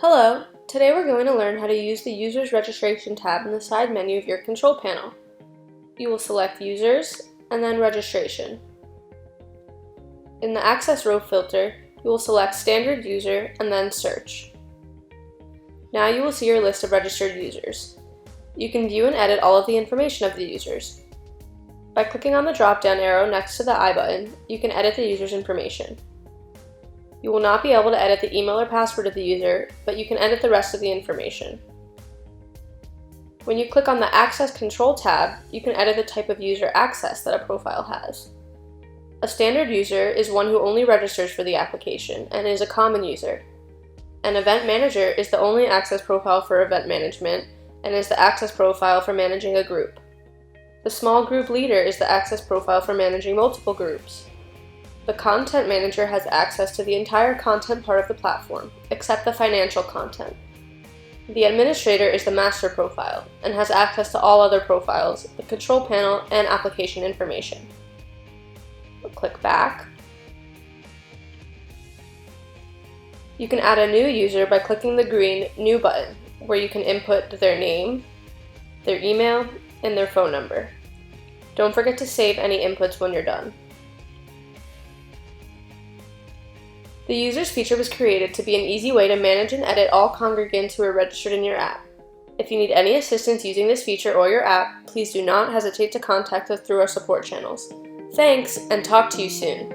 Hello! Today we're going to learn how to use the Users Registration tab in the side menu of your control panel. You will select Users and then Registration. In the Access row filter, you will select Standard User and then Search. Now you will see your list of registered users. You can view and edit all of the information of the users. By clicking on the drop-down arrow next to the I button, you can edit the user's information. You will not be able to edit the email or password of the user, but you can edit the rest of the information. When you click on the Access Control tab, you can edit the type of user access that a profile has. A standard user is one who only registers for the application and is a common user. An event manager is the only access profile for event management and is the access profile for managing a group. The small group leader is the access profile for managing multiple groups. The content manager has access to the entire content part of the platform, except the financial content. The administrator is the master profile and has access to all other profiles, the control panel, and application information. We'll click back. You can add a new user by clicking the green New button, where you can input their name, their email, and their phone number. Don't forget to save any inputs when you're done. The Users feature was created to be an easy way to manage and edit all congregants who are registered in your app. If you need any assistance using this feature or your app, please do not hesitate to contact us through our support channels. Thanks, and talk to you soon.